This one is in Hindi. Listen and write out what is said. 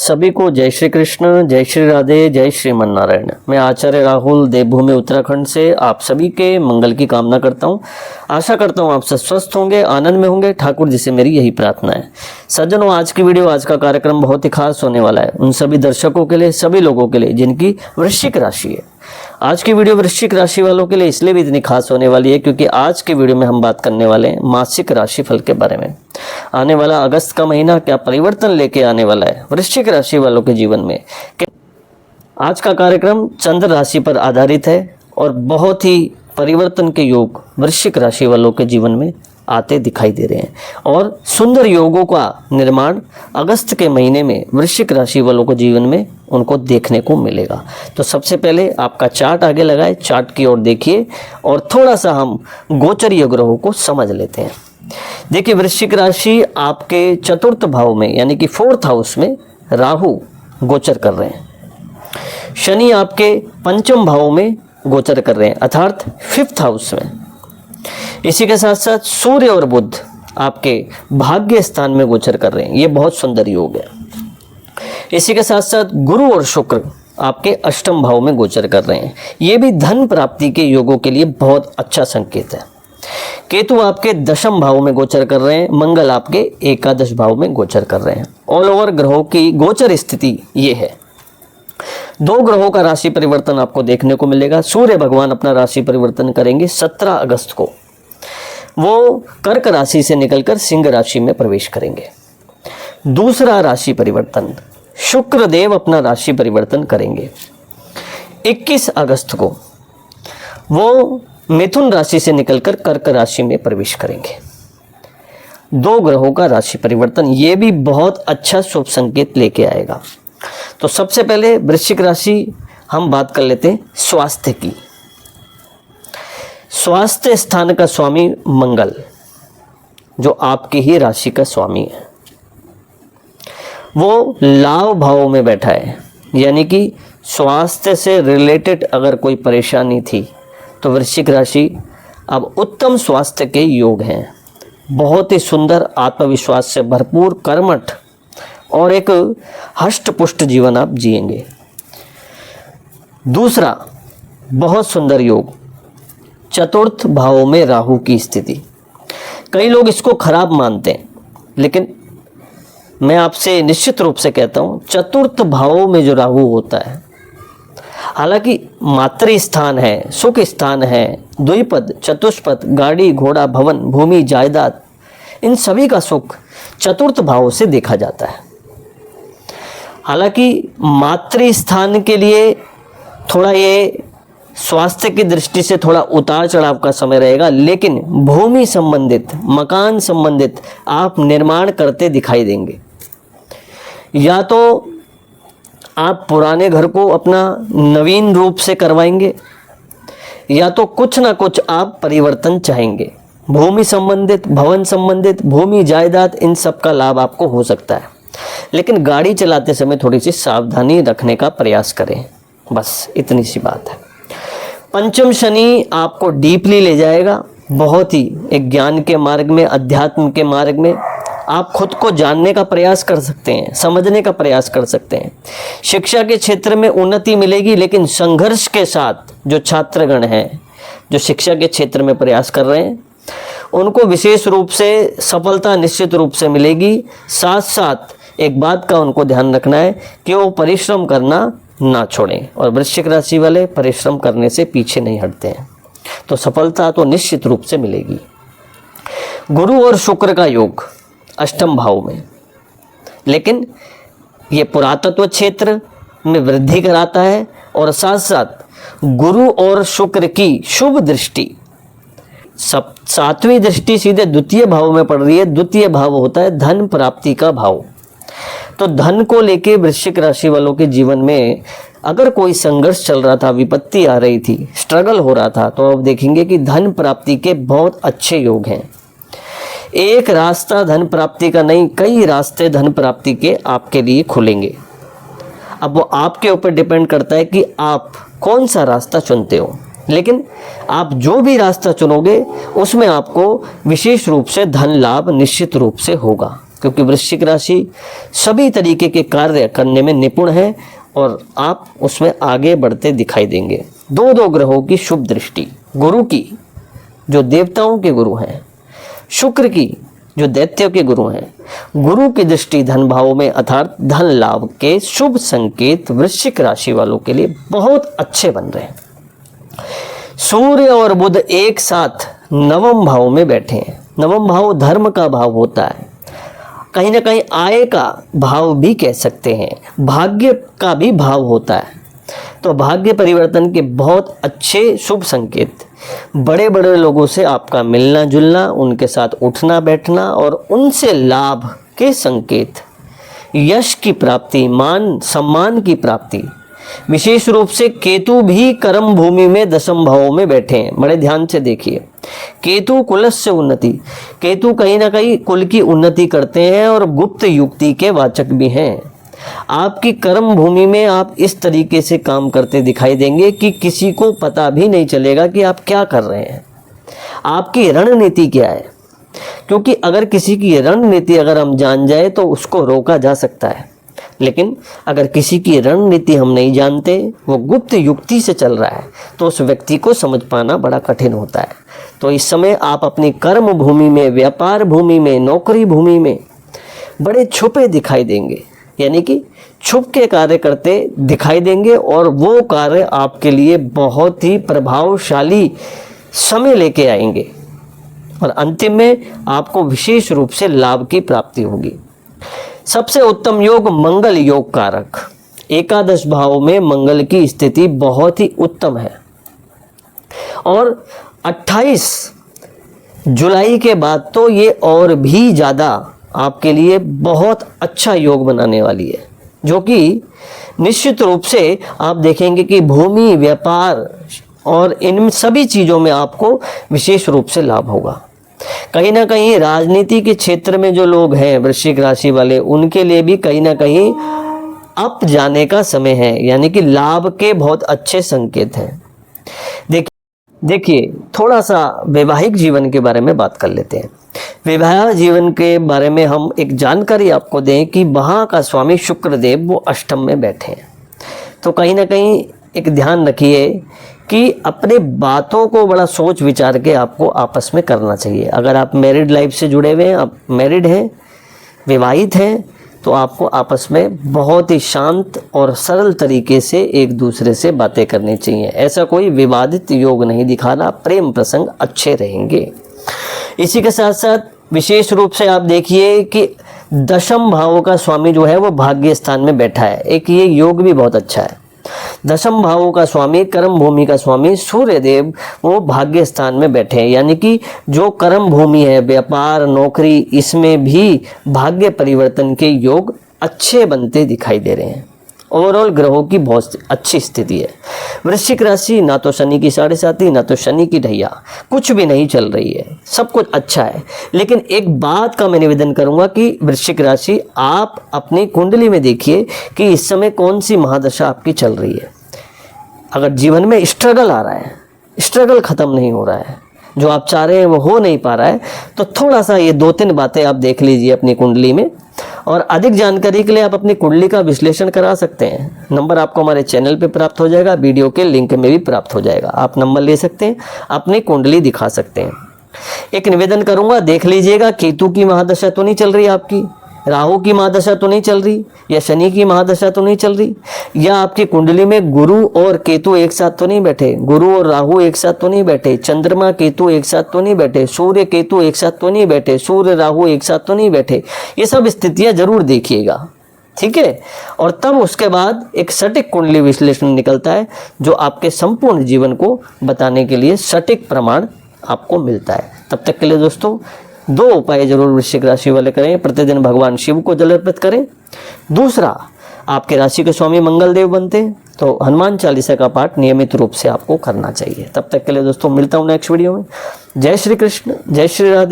सभी को जय श्री कृष्ण, जय श्री राधे, जय श्रीमन नारायण। मैं आचार्य राहुल देवभूमि उत्तराखंड से आप सभी के मंगल की कामना करता हूं। आशा करता हूं आप सब स्वस्थ होंगे, आनंद में होंगे। ठाकुर जी से मेरी यही प्रार्थना है। सज्जनों, आज की वीडियो, आज का कार्यक्रम बहुत ही खास होने वाला है उन सभी दर्शकों के लिए, सभी लोगों के लिए जिनकी वृश्चिक राशि है। आज की वीडियो वृश्चिक राशि वालों के लिए इसलिए भी इतनी खास होने वाली है क्योंकि आज की वीडियो में हम बात करने वाले हैं मासिक राशिफल के बारे में। आने वाला अगस्त का महीना क्या परिवर्तन लेके आने वाला है वृश्चिक राशि वालों के जीवन में। आज का कार्यक्रम चंद्र राशि पर आधारित है और बहुत ही परिवर्तन के योग वृश्चिक राशि वालों के जीवन में आते दिखाई दे रहे हैं और सुंदर योगों का निर्माण अगस्त के महीने में वृश्चिक राशि वालों को जीवन में उनको देखने को मिलेगा। तो सबसे पहले आपका चार्ट आगे लगाए, चार्ट की ओर देखिए और थोड़ा सा हम गोचरीय ग्रहों को समझ लेते हैं। देखिए, वृश्चिक राशि आपके चतुर्थ भाव में यानी कि 4th हाउस में राहु गोचर कर रहे हैं। शनि आपके पंचम भाव में गोचर कर रहे हैं अर्थात 5th हाउस में। इसी के साथ साथ सूर्य और बुध आपके भाग्य स्थान में गोचर कर रहे हैं, ये बहुत सुंदर योग है। इसी के साथ साथ गुरु और शुक्र आपके अष्टम भाव में गोचर कर रहे हैं, ये भी धन प्राप्ति के योगों के लिए बहुत अच्छा संकेत है। केतु आपके 10th भाव में गोचर कर रहे हैं, मंगल आपके 11th भाव में गोचर कर रहे हैं। ऑल ओवर ग्रहों की गोचर स्थिति ये है। 2 ग्रहों का राशि परिवर्तन आपको देखने को मिलेगा। सूर्य भगवान अपना राशि परिवर्तन करेंगे 17 अगस्त को, वो कर्क राशि से निकलकर सिंह राशि में प्रवेश करेंगे। दूसरा राशि परिवर्तन शुक्र देव अपना राशि परिवर्तन करेंगे 21 अगस्त को, वो मिथुन राशि से निकलकर कर्क राशि में प्रवेश करेंगे। 2 ग्रहों का राशि परिवर्तन ये भी बहुत अच्छा शुभ संकेत लेके आएगा। तो सबसे पहले वृश्चिक राशि हम बात कर लेते हैं स्वास्थ्य की। स्वास्थ्य स्थान का स्वामी मंगल, जो आपकी ही राशि का स्वामी है, वो लाभ भाव में बैठा है। यानी कि स्वास्थ्य से रिलेटेड अगर कोई परेशानी थी तो वृश्चिक राशि अब उत्तम स्वास्थ्य के योग हैं। बहुत ही सुंदर, आत्मविश्वास से भरपूर, कर्मठ और एक हष्ट पुष्ट जीवन आप जिएंगे। दूसरा बहुत सुंदर योग, 4th भाव में राहु की स्थिति। कई लोग इसको खराब मानते हैं, लेकिन मैं आपसे निश्चित रूप से कहता हूँ 4th भाव में जो राहु होता है, हालांकि मातृ स्थान है, सुख स्थान है, द्विपद, चतुष्पद, गाड़ी घोड़ा, भवन, भूमि, जायदाद, इन सभी का सुख 4th भाव से देखा जाता है। हालांकि मातृ स्थान के लिए थोड़ा ये स्वास्थ्य की दृष्टि से थोड़ा उतार चढ़ाव का समय रहेगा, लेकिन भूमि संबंधित, मकान संबंधित आप निर्माण करते दिखाई देंगे। या तो आप पुराने घर को अपना नवीन रूप से करवाएंगे या तो कुछ ना कुछ आप परिवर्तन चाहेंगे। भूमि संबंधित, भवन संबंधित, भूमि, जायदाद, इन सब का लाभ आपको हो सकता है, लेकिन गाड़ी चलाते समय थोड़ी सी सावधानी रखने का प्रयास करें, बस इतनी सी बात है। पंचम शनि आपको डीपली ले जाएगा, बहुत ही एक ज्ञान के मार्ग में, अध्यात्म के मार्ग में आप खुद को जानने का प्रयास कर सकते हैं, समझने का प्रयास कर सकते हैं। शिक्षा के क्षेत्र में उन्नति मिलेगी, लेकिन संघर्ष के साथ जो छात्रगण हैं, जो शिक्षा के क्षेत्र में प्रयास कर रहे हैं, उनको विशेष रूप से सफलता निश्चित रूप से मिलेगी। साथ साथ एक बात का उनको ध्यान रखना है कि वो परिश्रम करना ना छोड़ें, और वृश्चिक राशि वाले परिश्रम करने से पीछे नहीं हटते हैं, तो सफलता तो निश्चित रूप से मिलेगी। गुरु और शुक्र का योग 8th भाव में, लेकिन ये पुरातत्व क्षेत्र में वृद्धि कराता है और साथ साथ गुरु और शुक्र की शुभ दृष्टि 7वीं दृष्टि सीधे 2य भाव में पड़ रही है। 2य भाव होता है धन प्राप्ति का भाव। तो धन को लेके वृश्चिक राशि वालों के जीवन में अगर कोई संघर्ष चल रहा था, विपत्ति आ रही थी, स्ट्रगल हो रहा था, तो अब देखेंगे कि धन प्राप्ति के बहुत अच्छे योग हैं। एक रास्ता धन प्राप्ति का नहीं, कई रास्ते धन प्राप्ति के आपके लिए खुलेंगे। अब वो आपके ऊपर डिपेंड करता है कि आप कौन सा रास्ता चुनते हो, लेकिन आप जो भी रास्ता चुनोगे उसमें आपको विशेष रूप से धन लाभ निश्चित रूप से होगा। क्योंकि वृश्चिक राशि सभी तरीके के कार्य करने में निपुण है और आप उसमें आगे बढ़ते दिखाई देंगे। दो ग्रहों की शुभ दृष्टि, गुरु की जो देवताओं के गुरु हैं, शुक्र की जो दैत्यों के गुरु हैं, गुरु की दृष्टि धन भाव में अर्थात धन लाभ के शुभ संकेत वृश्चिक राशि वालों के लिए बहुत अच्छे बन रहे हैं। सूर्य और बुध एक साथ नवम भाव में बैठे हैं। नवम भाव धर्म का भाव होता है, कहीं ना कहीं आय का भाव भी कह सकते हैं, भाग्य का भी भाव होता है। तो भाग्य परिवर्तन के बहुत अच्छे शुभ संकेत, बड़े बड़े लोगों से आपका मिलना जुलना, उनके साथ उठना बैठना और उनसे लाभ के संकेत, यश की प्राप्ति, मान सम्मान की प्राप्ति। विशेष रूप से केतु भी कर्म भूमि में दशम भाव में बैठे हैं। बड़े ध्यान से देखिए, केतु कुलस्य उन्नति, केतु कहीं ना कहीं कुल की उन्नति करते हैं और गुप्त युक्ति के वाचक भी हैं। आपकी कर्म भूमि में आप इस तरीके से काम करते दिखाई देंगे कि किसी को पता भी नहीं चलेगा कि आप क्या कर रहे हैं, आपकी रणनीति क्या है। क्योंकि अगर किसी की रणनीति अगर हम जान जाए तो उसको रोका जा सकता है, लेकिन अगर किसी की रणनीति हम नहीं जानते, वो गुप्त युक्ति से चल रहा है, तो उस व्यक्ति को समझ पाना बड़ा कठिन होता है। तो इस समय आप अपनी कर्म भूमि में, व्यापार भूमि में, नौकरी भूमि में बड़े छुपे दिखाई देंगे, यानी कि छुप के कार्य करते दिखाई देंगे और वो कार्य आपके लिए बहुत ही प्रभावशाली समय लेके आएंगे और अंतिम में आपको विशेष रूप से लाभ की प्राप्ति होगी। सबसे उत्तम योग मंगल योग कारक, एकादश भाव में मंगल की स्थिति बहुत ही उत्तम है और 28 जुलाई के बाद तो ये और भी ज़्यादा आपके लिए बहुत अच्छा योग बनाने वाली है, जो कि निश्चित रूप से आप देखेंगे कि भूमि, व्यापार और इन सभी चीज़ों में आपको विशेष रूप से लाभ होगा। कहीं ना कहीं राजनीति के क्षेत्र में जो लोग हैं वृश्चिक राशि वाले, उनके लिए भी कहीं ना कहीं अप जाने का समय है, यानी कि लाभ के बहुत अच्छे संकेत हैं। देखिए थोड़ा सा वैवाहिक जीवन के बारे में बात कर लेते हैं। विवाह जीवन के बारे में हम एक जानकारी आपको दें कि वहाँ का स्वामी शुक्रदेव वो अष्टम में बैठे हैं। तो कहीं ना कहीं एक ध्यान रखिए कि अपने बातों को बड़ा सोच विचार के आपको आपस में करना चाहिए। अगर आप मैरिड लाइफ से जुड़े हुए हैं, आप मैरिड हैं, विवाहित हैं, तो आपको आपस में बहुत ही शांत और सरल तरीके से एक दूसरे से बातें करनी चाहिए। ऐसा कोई विवादित योग नहीं दिखाना, प्रेम प्रसंग अच्छे रहेंगे। इसी के साथ साथ विशेष रूप से आप देखिए कि दशम भाव का स्वामी जो है वो भाग्य स्थान में बैठा है। एक ये योग भी बहुत अच्छा है। दशम भावों का स्वामी, कर्म भूमि का स्वामी सूर्य देव वो भाग्य स्थान में बैठे हैं, यानी कि जो कर्म भूमि है, व्यापार, नौकरी, इसमें भी भाग्य परिवर्तन के योग अच्छे बनते दिखाई दे रहे हैं। ओवरऑल ग्रहों की बहुत अच्छी स्थिति है। वृश्चिक राशि ना तो शनि की 7.5 ना तो शनि की ढैया, कुछ भी नहीं चल रही है, सब कुछ अच्छा है। लेकिन एक बात का मैं निवेदन करूंगा कि वृश्चिक राशि आप अपनी कुंडली में देखिए कि इस समय कौन सी महादशा आपकी चल रही है। अगर जीवन में स्ट्रगल आ रहा है, स्ट्रगल खत्म नहीं हो रहा है, जो आप चाह रहे हैं वो हो नहीं पा रहा है, तो थोड़ा सा ये 2-3 बातें आप देख लीजिए अपनी कुंडली में। और अधिक जानकारी के लिए आप अपनी कुंडली का विश्लेषण करा सकते हैं। नंबर आपको हमारे चैनल पे प्राप्त हो जाएगा, वीडियो के लिंक में भी प्राप्त हो जाएगा। आप नंबर ले सकते हैं, अपनी कुंडली दिखा सकते हैं। एक निवेदन करूंगा, देख लीजिएगा केतु की महादशा तो नहीं चल रही आपकी, राहु की महादशा तो नहीं चल रही, या शनि की महादशा तो नहीं चल रही, या आपकी कुंडली में गुरु और केतु एक साथ तो नहीं बैठे, गुरु और राहु एक साथ तो नहीं बैठे, चंद्रमा केतु एक साथ तो नहीं बैठे, सूर्य केतु एक साथ तो नहीं बैठे, सूर्य राहु एक साथ तो नहीं बैठे। ये सब स्थितियां जरूर देखिएगा, ठीक है। और तब उसके बाद एक सटीक कुंडली विश्लेषण निकलता है जो आपके संपूर्ण जीवन को बताने के लिए सटीक प्रमाण आपको मिलता है। तब तक के लिए दोस्तों 2 उपाय जरूर वृश्चिक राशि वाले करें। प्रतिदिन भगवान शिव को जल अर्पित करें। दूसरा, आपके राशि के स्वामी मंगल देव बनते हैं तो हनुमान चालीसा का पाठ नियमित रूप से आपको करना चाहिए। तब तक के लिए दोस्तों मिलता हूं नेक्स्ट वीडियो में। जय श्री कृष्ण, जय श्री राधे।